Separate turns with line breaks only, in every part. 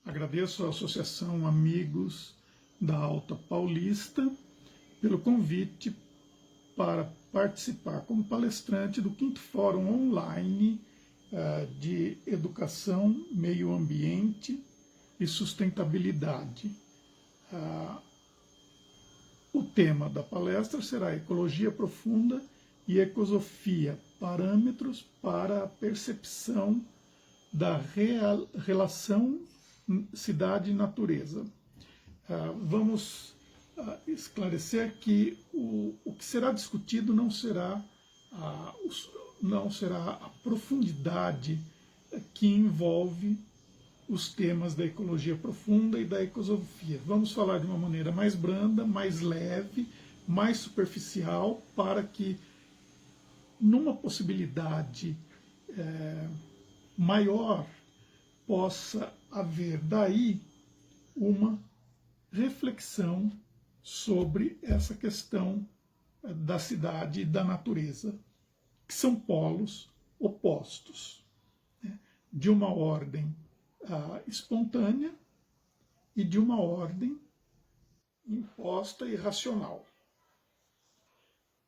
Agradeço à Associação Amigos da Alta Paulista pelo convite para participar como palestrante do 5º Fórum Online de Educação, Meio Ambiente e Sustentabilidade. O tema da palestra será Ecologia Profunda e Ecosofia, parâmetros para a percepção da relação cidade e natureza. Vamos esclarecer que o que será discutido não será a profundidade que envolve os temas da ecologia profunda e da ecosofia. Vamos falar de uma maneira mais branda, mais leve, mais superficial, para que numa possibilidade maior possa haver daí uma reflexão sobre essa questão da cidade e da natureza, que são polos opostos, né? De uma ordem espontânea e de uma ordem imposta e racional.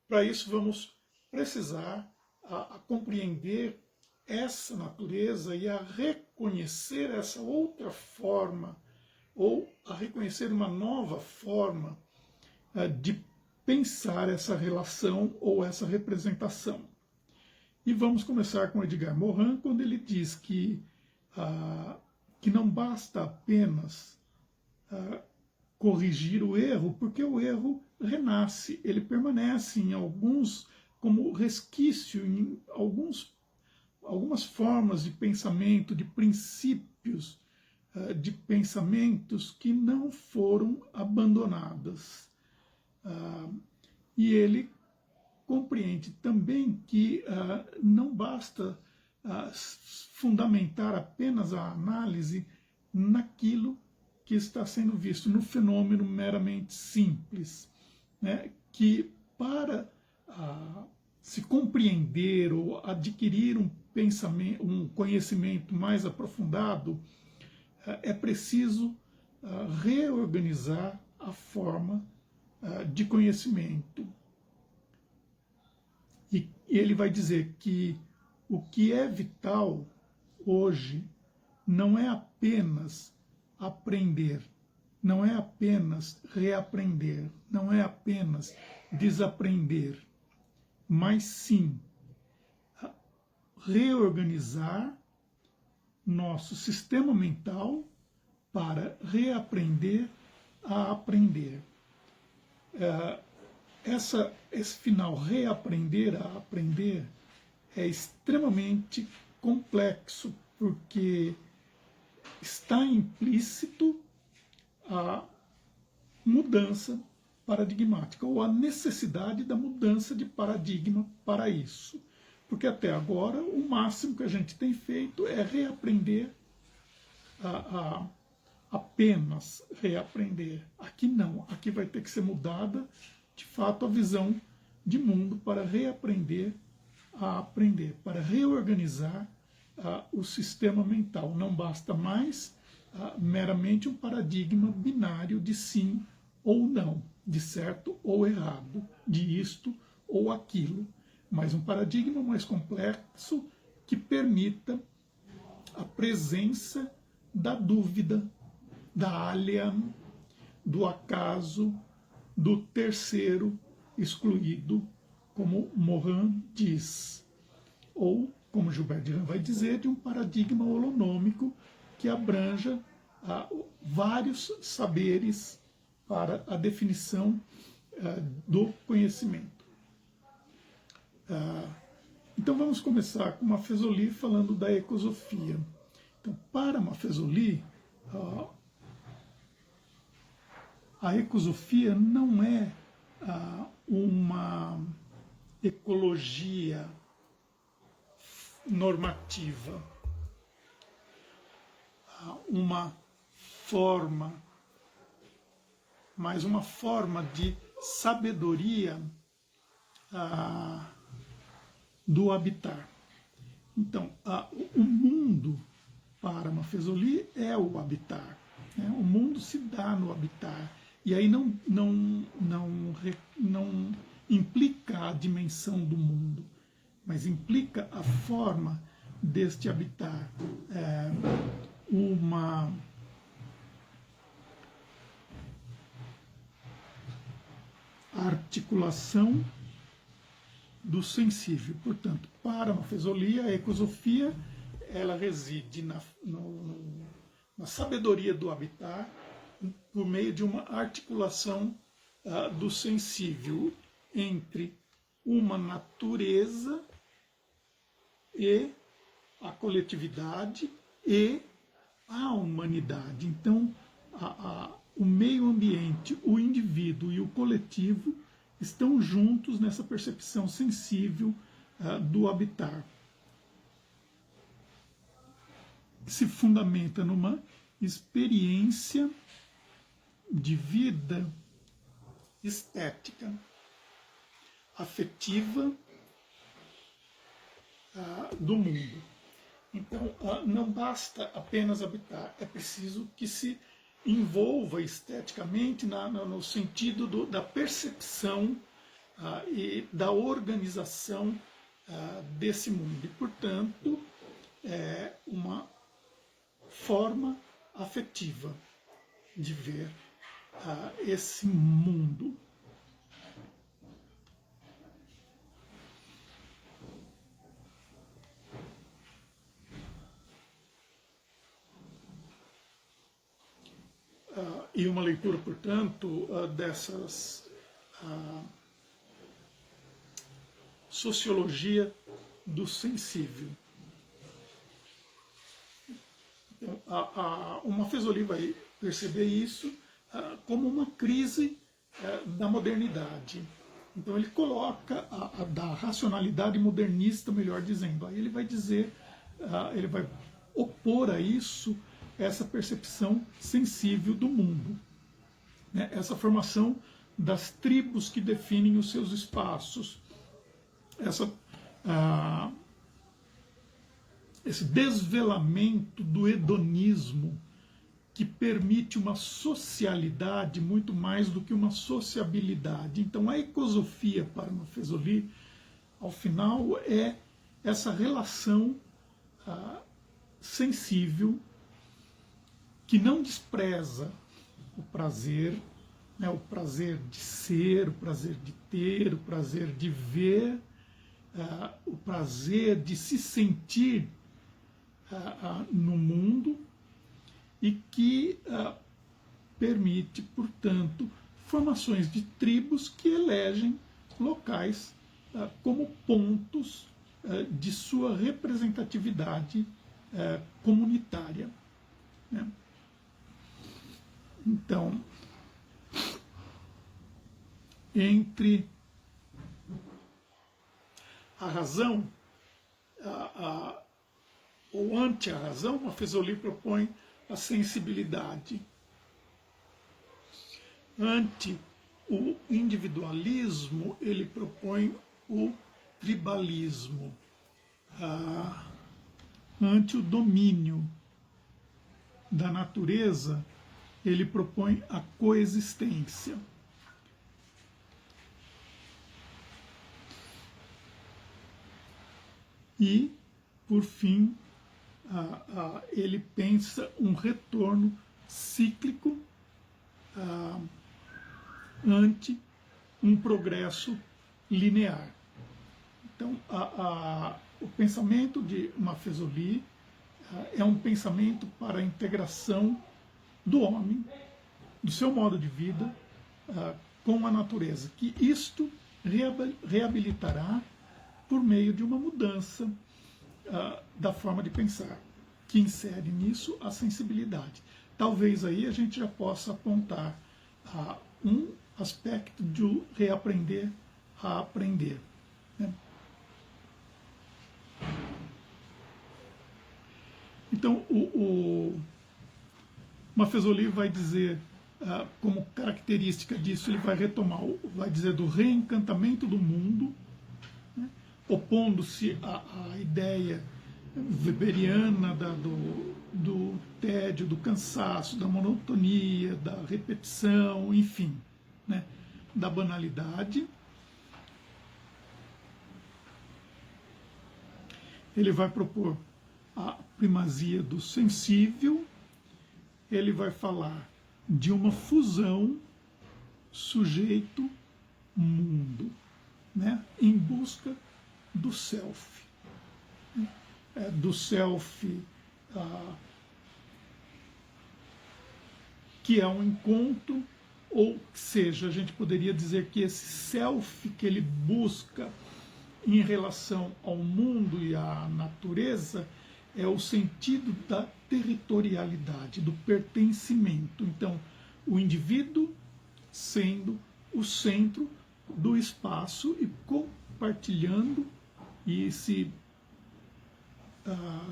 Para isso vamos precisar a compreender essa natureza e a reconhecer essa outra forma, ou a reconhecer uma nova forma de pensar essa relação ou essa representação. E vamos começar com Edgar Morin, quando ele diz que não basta apenas corrigir o erro, porque o erro renasce, ele permanece em alguns, como resquício em algumas formas de pensamento, de princípios de pensamentos que não foram abandonadas. E ele compreende também que não basta fundamentar apenas a análise naquilo que está sendo visto, no fenômeno meramente simples, né? Que para se compreender ou adquirir um conhecimento mais aprofundado, é preciso reorganizar a forma de conhecimento. E ele vai dizer que o que é vital hoje não é apenas aprender, não é apenas reaprender, não é apenas desaprender, mas sim reorganizar nosso sistema mental para reaprender a aprender. Esse final, reaprender a aprender, é extremamente complexo, porque está implícito a mudança paradigmática, ou a necessidade da mudança de paradigma para isso. Porque até agora o máximo que a gente tem feito é reaprender, apenas reaprender. Aqui não, aqui vai ter que ser mudada de fato a visão de mundo para reaprender a aprender, para reorganizar o sistema mental. Não basta mais meramente um paradigma binário de sim ou não, de certo ou errado, de isto ou aquilo, mas um paradigma mais complexo que permita a presença da dúvida, da alien, do acaso, do terceiro excluído, como Morin diz, ou, como Gilbert Durand vai dizer, de um paradigma holonômico que abranja vários saberes para a definição do conhecimento. Então vamos começar com Maffezoli falando da ecosofia. Então, para Maffezoli, a ecosofia não é uma ecologia normativa, uma forma, mas uma forma de sabedoria do habitar. Então, o mundo para Mafezoli é o habitar. Né? O mundo se dá no habitar. E aí não implica a dimensão do mundo, mas implica a forma deste habitar. Uma articulação do sensível. Portanto, para Mafezoli, a ecosofia ela reside na sabedoria do habitar por meio de uma articulação do sensível entre uma natureza e a coletividade e a humanidade. Então, o meio ambiente, o indivíduo e o coletivo estão juntos nessa percepção sensível do habitar. Se fundamenta numa experiência de vida estética, afetiva do mundo. Então, não basta apenas habitar, é preciso que se envolva esteticamente no sentido da percepção e da organização desse mundo. E, portanto, é uma forma afetiva de ver esse mundo. E uma leitura, portanto, dessas sociologia do sensível. Então, o Mafezoli vai perceber isso como uma crise da modernidade. Então ele coloca da racionalidade modernista, melhor dizendo. Aí ele vai dizer, ele vai opor a isso essa percepção sensível do mundo, né? Essa formação das tribos que definem os seus espaços, esse desvelamento do hedonismo que permite uma socialidade muito mais do que uma sociabilidade. Então a ecosofia para Mafezoli, ao final, é essa relação sensível que não despreza o prazer, né, o prazer de ser, o prazer de ter, o prazer de ver, o prazer de se sentir no mundo, e que permite, portanto, formações de tribos que elegem locais como pontos de sua representatividade comunitária, né? Então, entre a razão ou ante a razão, Mafezoli propõe a sensibilidade. Ante o individualismo, ele propõe o tribalismo. Ante o domínio da natureza, ele propõe a coexistência. E, por fim, ele pensa um retorno cíclico ante um progresso linear. Então, o pensamento de Mafezoli é um pensamento para a integração do homem, do seu modo de vida, com a natureza, que isto reabilitará por meio de uma mudança da forma de pensar, que insere nisso a sensibilidade. Talvez aí a gente já possa apontar um aspecto de reaprender a aprender, né? Então, o Mafezoli vai dizer, como característica disso, ele vai retomar, vai dizer do reencantamento do mundo, opondo-se à ideia weberiana do tédio, do cansaço, da monotonia, da repetição, enfim, né, da banalidade. Ele vai propor a primazia do sensível, ele vai falar de uma fusão sujeito-mundo, né, em busca do self. Do self que é um encontro, ou seja, a gente poderia dizer que esse self que ele busca em relação ao mundo e à natureza é o sentido da territorialidade, do pertencimento. Então, o indivíduo sendo o centro do espaço e compartilhando e se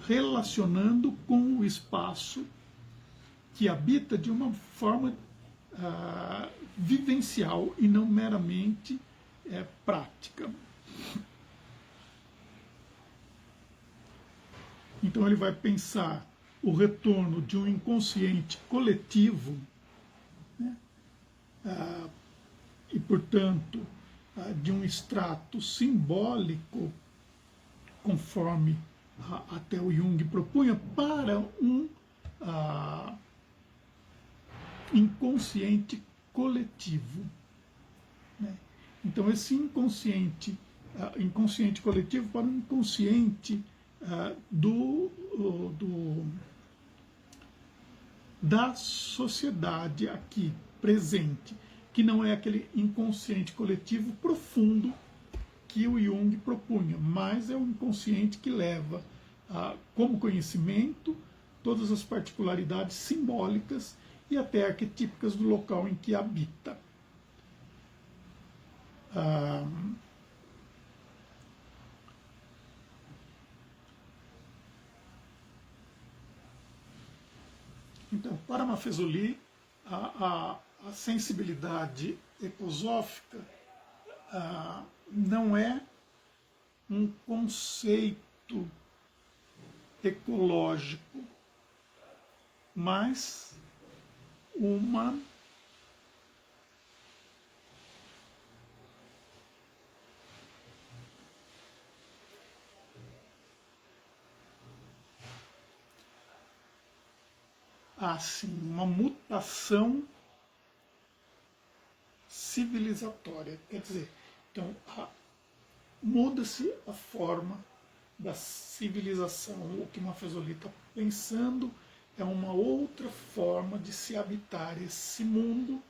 relacionando com o espaço que habita de uma forma vivencial e não meramente prática. Então ele vai pensar o retorno de um inconsciente coletivo, né, e, portanto, de um extrato simbólico, conforme até o Jung propunha, para um inconsciente coletivo. Né? Então esse inconsciente coletivo para um inconsciente da sociedade aqui presente, que não é aquele inconsciente coletivo profundo que o Jung propunha, mas é o inconsciente que leva como conhecimento todas as particularidades simbólicas e até arquetípicas do local em que habita. Então, para Mafezoli, a sensibilidade ecosófica não é um conceito ecológico, mas uma uma mutação civilizatória. Quer dizer, então, muda-se a forma da civilização. O que Mafezoli está pensando é uma outra forma de se habitar esse mundo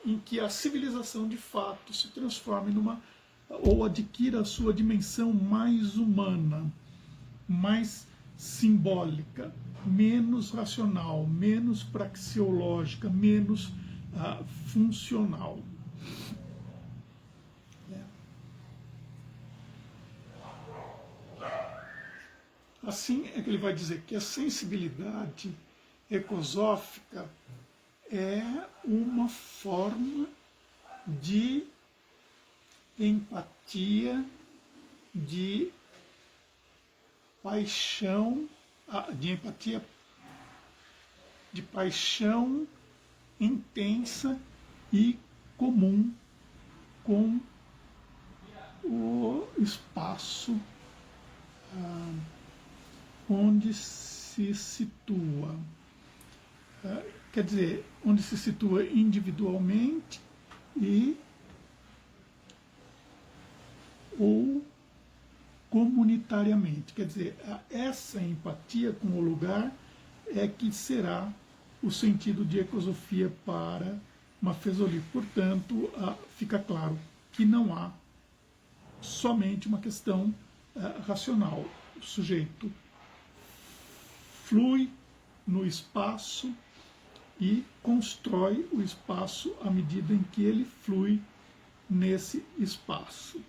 em que a civilização de fato se transforme ou adquira a sua dimensão mais humana, mais simbólica, menos racional, menos praxeológica, menos funcional. Assim é que ele vai dizer que a sensibilidade ecosófica é uma forma de empatia, de paixão, de paixão intensa e comum com o espaço onde se situa. Quer dizer, onde se situa individualmente ou comunitariamente. Quer dizer, essa empatia com o lugar é que será o sentido de ecosofia para Mafezoli. Portanto, fica claro que não há somente uma questão racional. O sujeito flui no espaço e constrói o espaço à medida em que ele flui nesse espaço.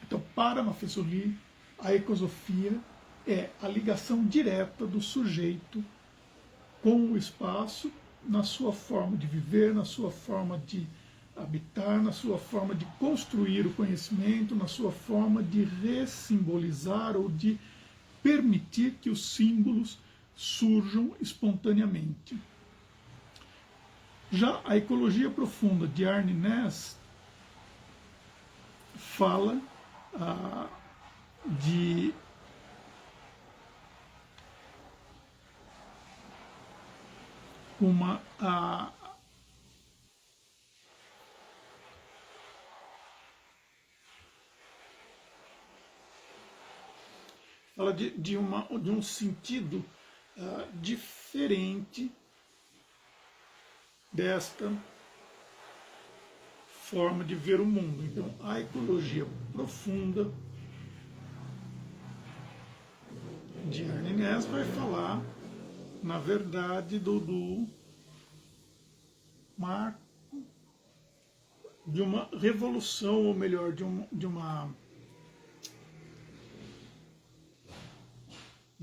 Então, para Mafezoli, a ecosofia é a ligação direta do sujeito com o espaço, na sua forma de viver, na sua forma de habitar, na sua forma de construir o conhecimento, na sua forma de ressimbolizar ou de permitir que os símbolos surjam espontaneamente. Já a ecologia profunda de Arne Naess fala de uma fala de um sentido diferente desta forma de ver o mundo. Então, a ecologia profunda de Arne Naess vai falar, na verdade, de uma revolução, ou melhor, de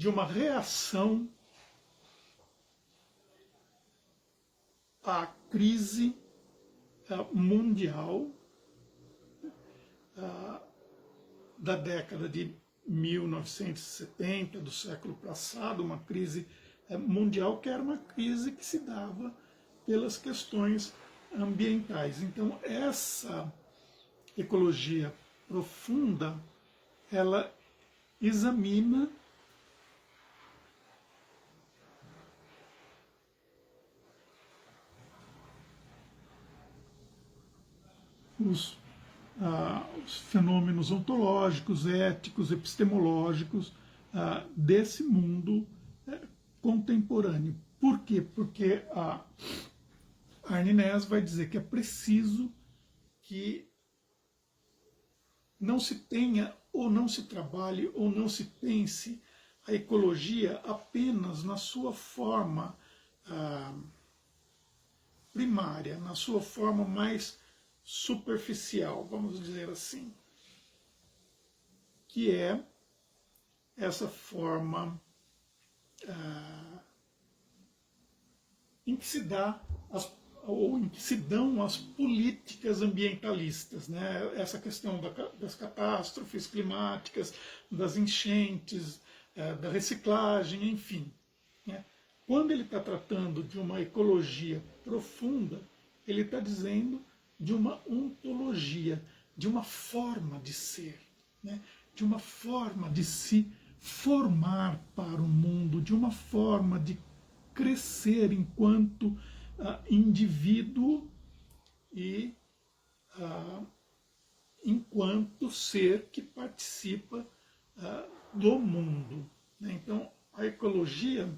uma reação à crise mundial da década de 1970, do século passado, uma crise mundial que era uma crise que se dava pelas questões ambientais. Então, essa ecologia profunda, ela examina os fenômenos ontológicos, éticos, epistemológicos desse mundo contemporâneo. Por quê? Porque a Arne Naess vai dizer que é preciso que não se tenha, ou não se trabalhe, ou não se pense a ecologia apenas na sua forma primária, na sua forma mais superficial, vamos dizer assim, que é essa forma em que se dá ou em que se dão as políticas ambientalistas, né? Essa questão das catástrofes climáticas, das enchentes, da reciclagem, enfim. Né? Quando ele está tratando de uma ecologia profunda, ele está dizendo de uma ontologia, de uma forma de ser, né? De uma forma de se formar para o mundo, de uma forma de crescer enquanto indivíduo e enquanto ser que participa do mundo. Né? Então, a ecologia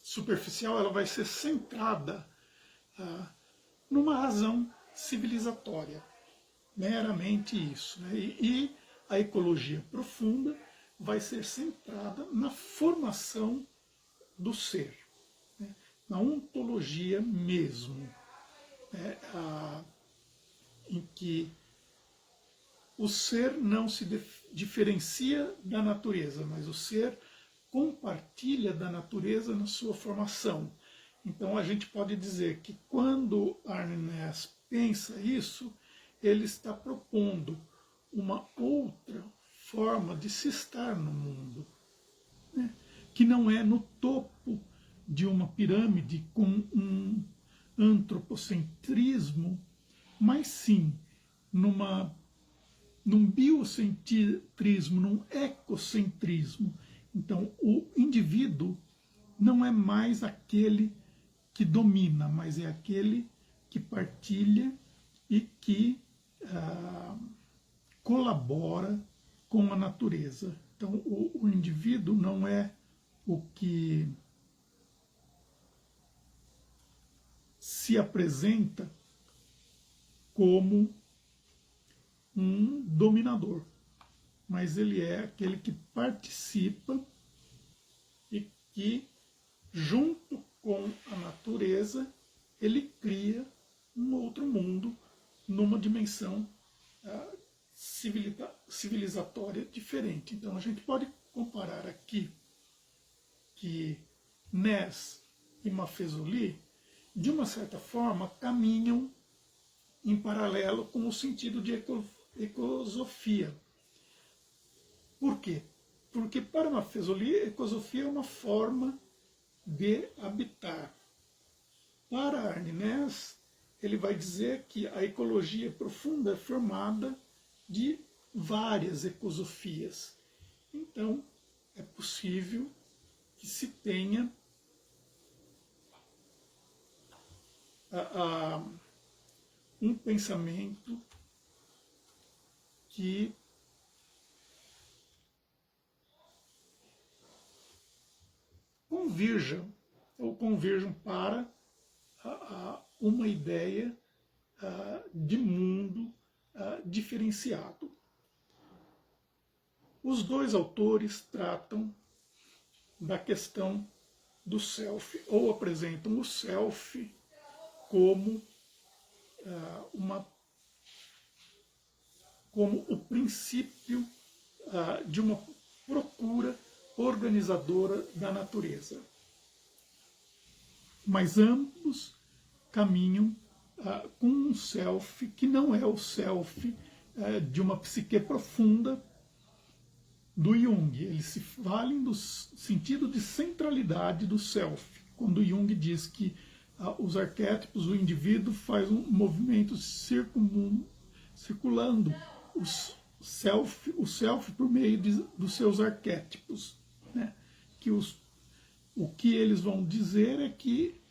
superficial, ela vai ser centrada numa razão civilizatória, meramente isso. Né? E a ecologia profunda vai ser centrada na formação do ser, né? Na ontologia mesmo, né? Em que o ser não se diferencia da natureza, mas o ser compartilha da natureza na sua formação. Então a gente pode dizer que quando Arne Naess pensa isso, ele está propondo uma outra forma de se estar no mundo, né? Que não é no topo de uma pirâmide com um antropocentrismo, mas sim num biocentrismo, num ecocentrismo. Então, o indivíduo não é mais aquele que domina, mas é aquele que partilha e que colabora com a natureza. Então, o indivíduo não é o que se apresenta como um dominador, mas ele é aquele que participa e que, junto com a natureza, ele cria um outro mundo numa dimensão civilizatória diferente. Então a gente pode comparar aqui que Naess e Mafezoli, de uma certa forma, caminham em paralelo com o sentido de ecosofia. Por quê? Porque para Maffesoli, ecosofia é uma forma de habitar. Para Arne Naess, ele vai dizer que a ecologia profunda é formada de várias ecosofias. Então, é possível que se tenha um pensamento que convirjam para uma ideia de mundo diferenciado. Os dois autores tratam da questão do self, ou apresentam o self como como o princípio de uma procura organizadora da natureza. Mas ambos caminham com um self que não é o self de uma psique profunda do Jung. Eles se valem do sentido de centralidade do self. Quando Jung diz que os arquétipos, o indivíduo faz um movimento circulando o self por meio dos seus arquétipos, né? Que o que eles vão dizer é que,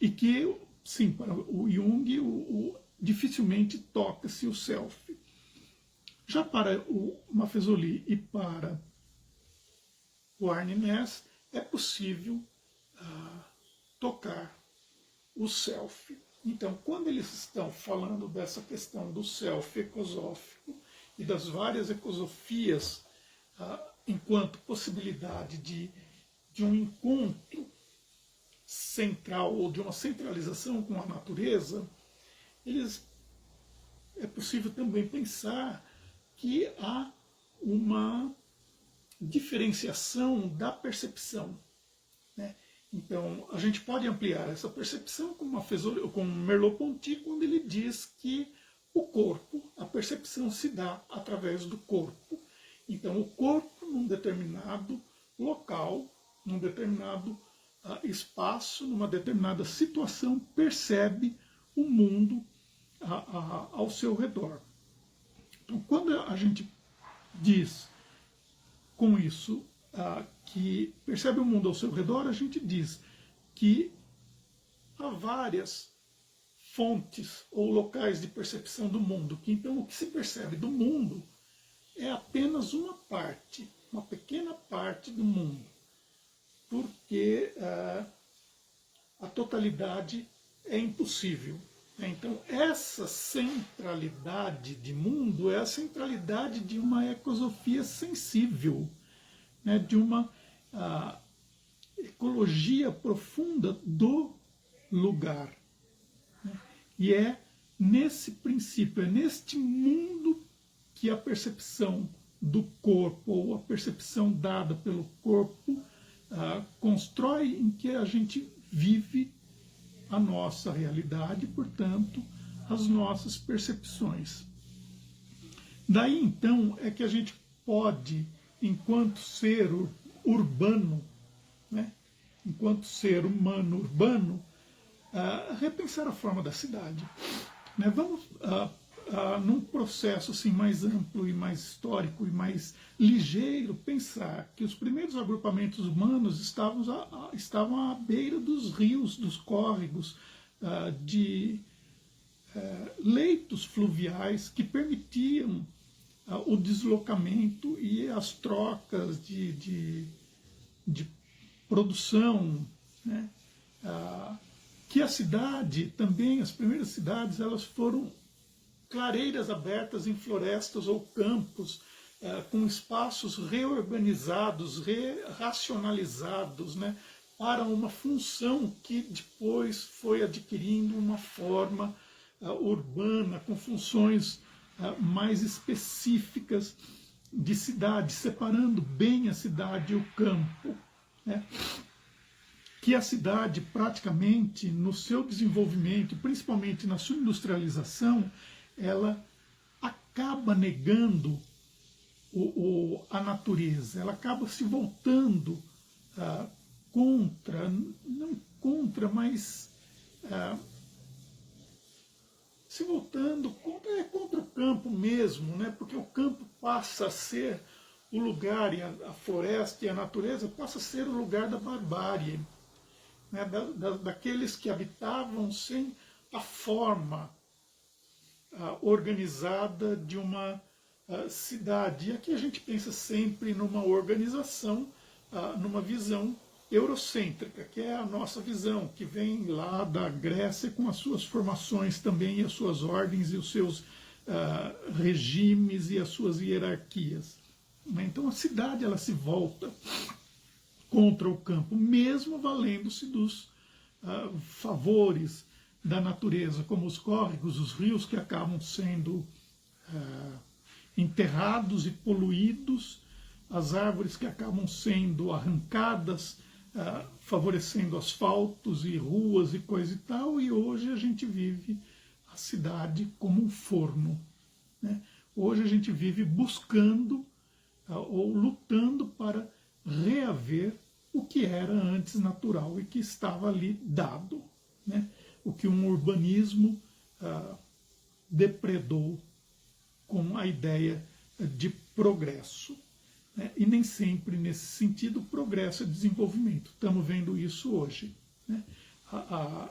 sim, para o Jung, dificilmente toca-se o self. Já para o Maffesoli e para o Arne Naess, é possível tocar o self. Então, quando eles estão falando dessa questão do self ecosófico e das várias ecosofias enquanto possibilidade de um encontro central ou de uma centralização com a natureza, é possível também pensar que há uma diferenciação da percepção, né? Então, a gente pode ampliar essa percepção com Merleau-Ponty, quando ele diz que o corpo, a percepção se dá através do corpo. Então, o corpo, num determinado local, num determinado espaço, numa determinada situação, percebe o mundo ao seu redor. Então, quando a gente diz com isso que percebe o mundo ao seu redor, a gente diz que há várias fontes ou locais de percepção do mundo, que então o que se percebe do mundo é apenas uma parte, uma pequena parte do mundo, porque a totalidade é impossível. Então, essa centralidade de mundo é a centralidade de uma ecosofia sensível, né, de uma ecologia profunda do lugar. Né? E é nesse princípio, é neste mundo que a percepção do corpo, ou a percepção dada pelo corpo, constrói em que a gente vive a nossa realidade, portanto, as nossas percepções. Daí, então, é que a gente pode, enquanto ser urbano, né, enquanto ser humano urbano, repensar a forma da cidade. Né? Vamos, num processo assim, mais amplo e mais histórico e mais ligeiro, pensar que os primeiros agrupamentos humanos estavam à beira dos rios, dos córregos, de leitos fluviais que permitiam o deslocamento e as trocas de produção, né? Que a cidade, também as primeiras cidades, elas foram clareiras abertas em florestas ou campos, com espaços reorganizados, racionalizados, né? Para uma função que depois foi adquirindo uma forma urbana, com funções mais específicas de cidade, separando bem a cidade e o campo. Né? Que a cidade, praticamente, no seu desenvolvimento, principalmente na sua industrialização, ela acaba negando a natureza, ela acaba se voltando contra, não contra, mas se voltando contra o campo mesmo, né? Porque o campo passa a ser o lugar, e a floresta e a natureza passa a ser o lugar da barbárie, né? Daqueles que habitavam sem a forma organizada de uma cidade. E aqui a gente pensa sempre numa organização, numa visão eurocêntrica, que é a nossa visão, que vem lá da Grécia com as suas formações também, e as suas ordens e os seus regimes e as suas hierarquias. Então a cidade ela se volta contra o campo, mesmo valendo-se dos favores da natureza, como os córregos, os rios que acabam sendo enterrados e poluídos, as árvores que acabam sendo arrancadas, favorecendo asfaltos e ruas e coisa e tal, e hoje a gente vive a cidade como um forno, né? Hoje a gente vive buscando ou lutando para reaver o que era antes natural e que estava ali dado, né? O que um urbanismo depredou com a ideia de progresso, né? E nem sempre, nesse sentido, progresso é desenvolvimento. Estamos vendo isso hoje, né?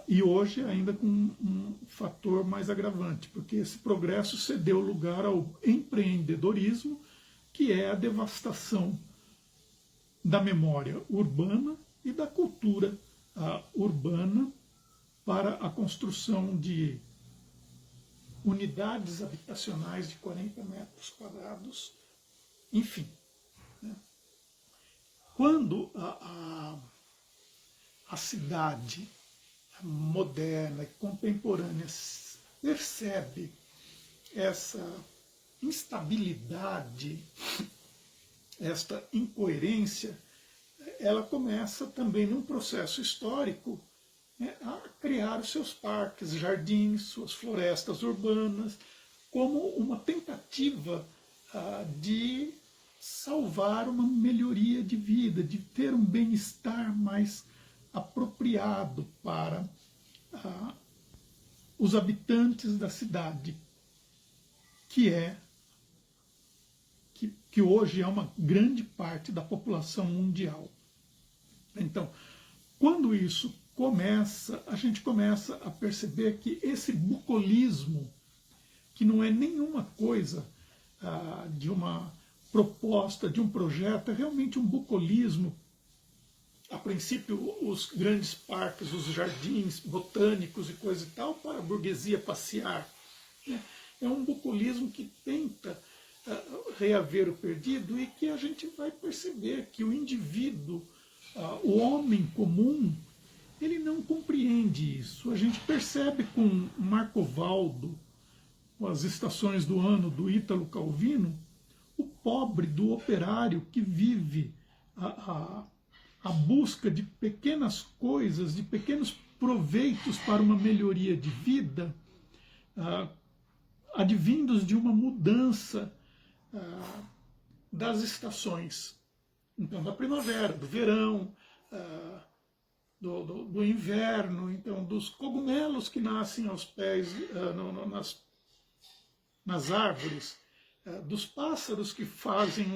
E hoje ainda com um fator mais agravante, porque esse progresso cedeu lugar ao empreendedorismo, que é a devastação da memória urbana e da cultura urbana para a construção de unidades habitacionais de 40 metros quadrados, enfim. Né? Quando a cidade moderna e contemporânea percebe essa instabilidade, esta incoerência, ela começa também num processo histórico, né, a criar os seus parques, jardins, suas florestas urbanas, como uma tentativa de salvar uma melhoria de vida, de ter um bem-estar mais apropriado para os habitantes da cidade, que hoje é uma grande parte da população mundial. Então, quando isso começa, a gente começa a perceber que esse bucolismo, que não é nenhuma coisa de uma proposta, de um projeto, é realmente um bucolismo. A princípio, os grandes parques, os jardins botânicos e coisa e tal, para a burguesia passear. É um bucolismo que tenta reaver o perdido, e que a gente vai perceber que o indivíduo, o homem comum, ele não compreende isso. A gente percebe com Marco Valdo, com as estações do ano do Ítalo Calvino, o pobre do operário que vive a busca de pequenas coisas, de pequenos proveitos para uma melhoria de vida, advindos de uma mudança das estações. Então, da primavera, do verão, do inverno, então, dos cogumelos que nascem aos pés, nas árvores, dos pássaros que fazem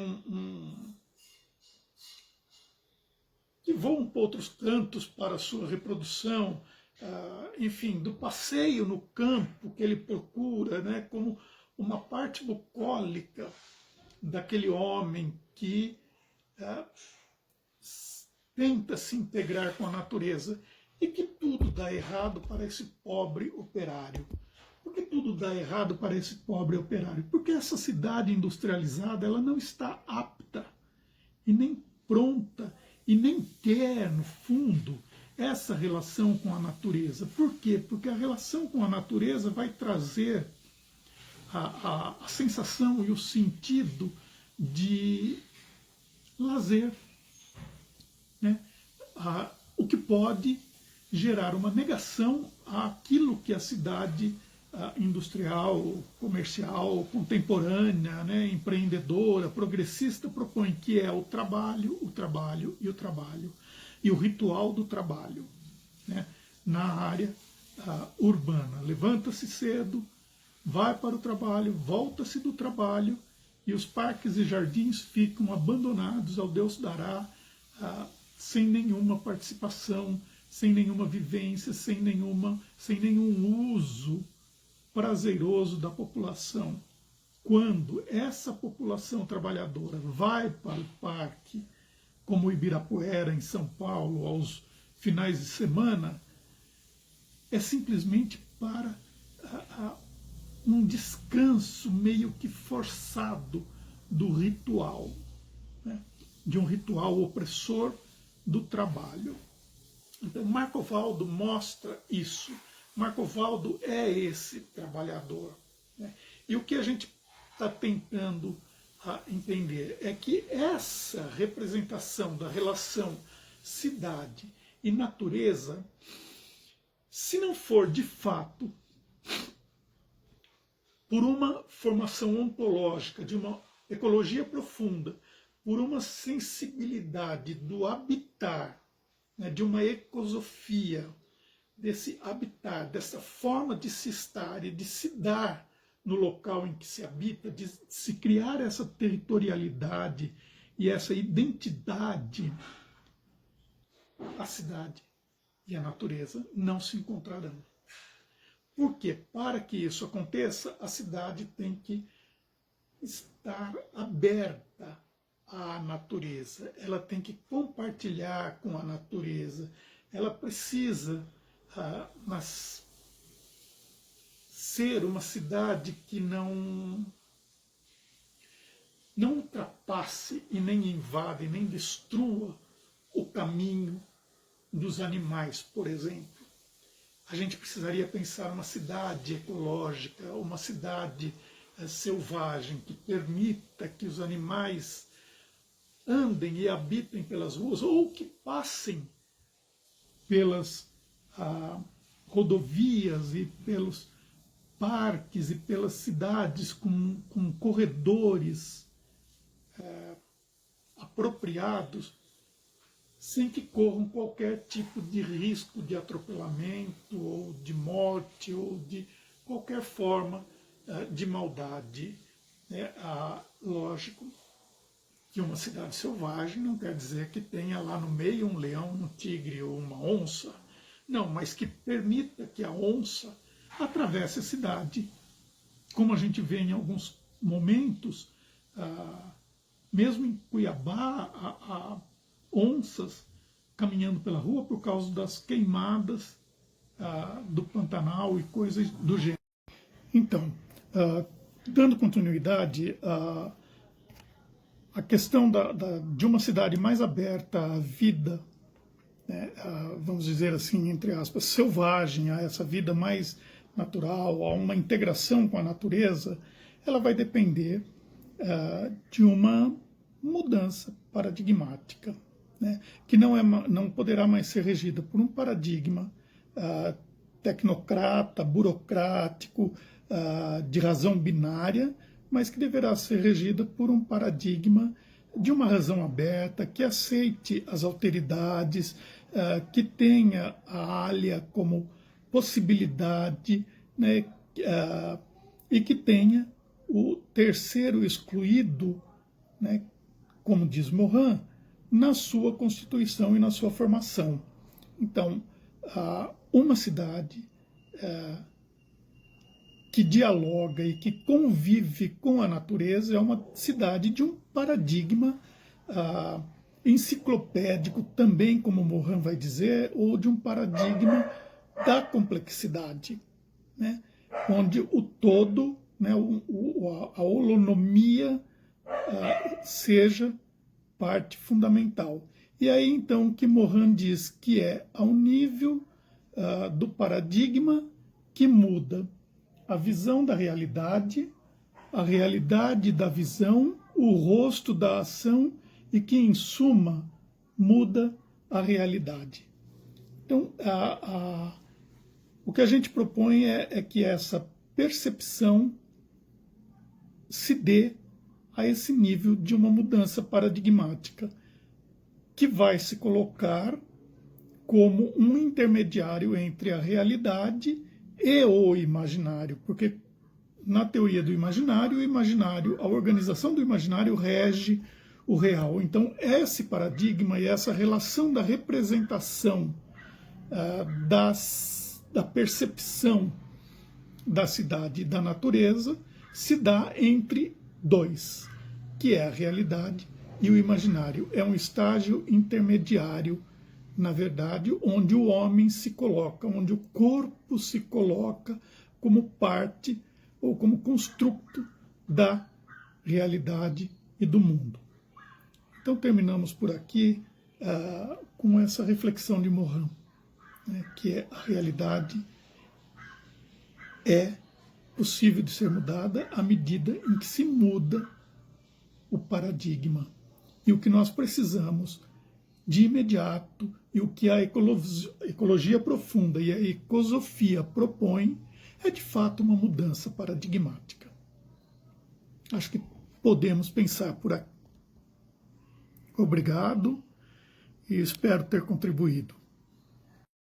que voam para outros cantos para a sua reprodução, enfim, do passeio no campo que ele procura, né, como uma parte bucólica daquele homem que tenta se integrar com a natureza, e que tudo dá errado para esse pobre operário. Por que tudo dá errado para esse pobre operário? Porque essa cidade industrializada, ela não está apta e nem pronta e nem quer, no fundo, essa relação com a natureza. Por quê? Porque a relação com a natureza vai trazer a sensação e o sentido de lazer, né? O que pode gerar uma negação àquilo que a cidade industrial, comercial, contemporânea, né, empreendedora, progressista, propõe, que é o trabalho, o trabalho e o trabalho, e o ritual do trabalho, né, na área urbana. Levanta-se cedo, vai para o trabalho, volta-se do trabalho, e os parques e jardins ficam abandonados ao Deus dará, sem nenhuma participação, sem nenhuma vivência, sem nenhum uso prazeroso da população. Quando essa população trabalhadora vai para o parque, como o Ibirapuera, em São Paulo, aos finais de semana, é simplesmente para um descanso meio que forçado do ritual, né? De um ritual opressor do trabalho. Então, Marco Valdo mostra isso. Marco Valdo é esse trabalhador, né? E o que a gente está tentando entender é que essa representação da relação cidade e natureza, se não for de fato por uma formação ontológica, de uma ecologia profunda, por uma sensibilidade do habitar, né, de uma ecosofia, desse habitar, dessa forma de se estar e de se dar no local em que se habita, de se criar essa territorialidade e essa identidade, a cidade e a natureza não se encontrarão. Porque, para que isso aconteça, a cidade tem que estar aberta à natureza, ela tem que compartilhar com a natureza, ela precisa ser uma cidade que não ultrapasse e nem invada e nem destrua o caminho dos animais, por exemplo. A gente precisaria pensar uma cidade ecológica, uma cidade selvagem, que permita que os animais andem e habitem pelas ruas, ou que passem pelas rodovias e pelos parques e pelas cidades com corredores apropriados, sem que corram qualquer tipo de risco de atropelamento, ou de morte, ou de qualquer forma de maldade. Lógico que uma cidade selvagem não quer dizer que tenha lá no meio um leão, um tigre ou uma onça. Não, mas que permita que a onça atravesse a cidade, como a gente vê em alguns momentos, mesmo em Cuiabá, onças caminhando pela rua por causa das queimadas do Pantanal e coisas do gênero. Então, dando continuidade, a questão de uma cidade mais aberta à vida, né, vamos dizer assim, entre aspas, selvagem, a essa vida mais natural, a uma integração com a natureza, ela vai depender de uma mudança paradigmática, né, que não poderá mais ser regida por um paradigma tecnocrata, burocrático, de razão binária, mas que deverá ser regida por um paradigma de uma razão aberta, que aceite as alteridades, que tenha a alha como possibilidade, né, e que tenha o terceiro excluído, né, como diz Morin, na sua constituição e na sua formação. Então, uma cidade que dialoga e que convive com a natureza é uma cidade de um paradigma enciclopédico também, como Morin vai dizer, ou de um paradigma da complexidade, né, onde o todo, né, a holonomia seja parte fundamental. E aí então que Morin diz que é ao nível do paradigma que muda a visão da realidade, a realidade da visão, o rosto da ação, e que, em suma, muda a realidade. Então, o que a gente propõe é que essa percepção se dê a esse nível de uma mudança paradigmática, que vai se colocar como um intermediário entre a realidade e o imaginário, porque na teoria do imaginário, a organização do imaginário rege o real. Então, esse paradigma e essa relação da representação da percepção da cidade e da natureza se dá entre dois, que é a realidade e o imaginário. É um estágio intermediário, na verdade, onde o homem se coloca, onde o corpo se coloca como parte ou como construto da realidade e do mundo. Então terminamos por aqui com essa reflexão de Morin, né, que é a realidade é possível de ser mudada à medida em que se muda o paradigma. E o que nós precisamos de imediato, e o que a ecologia profunda e a ecosofia propõem, é de fato uma mudança paradigmática. Acho que podemos pensar por aqui. Obrigado e espero ter contribuído.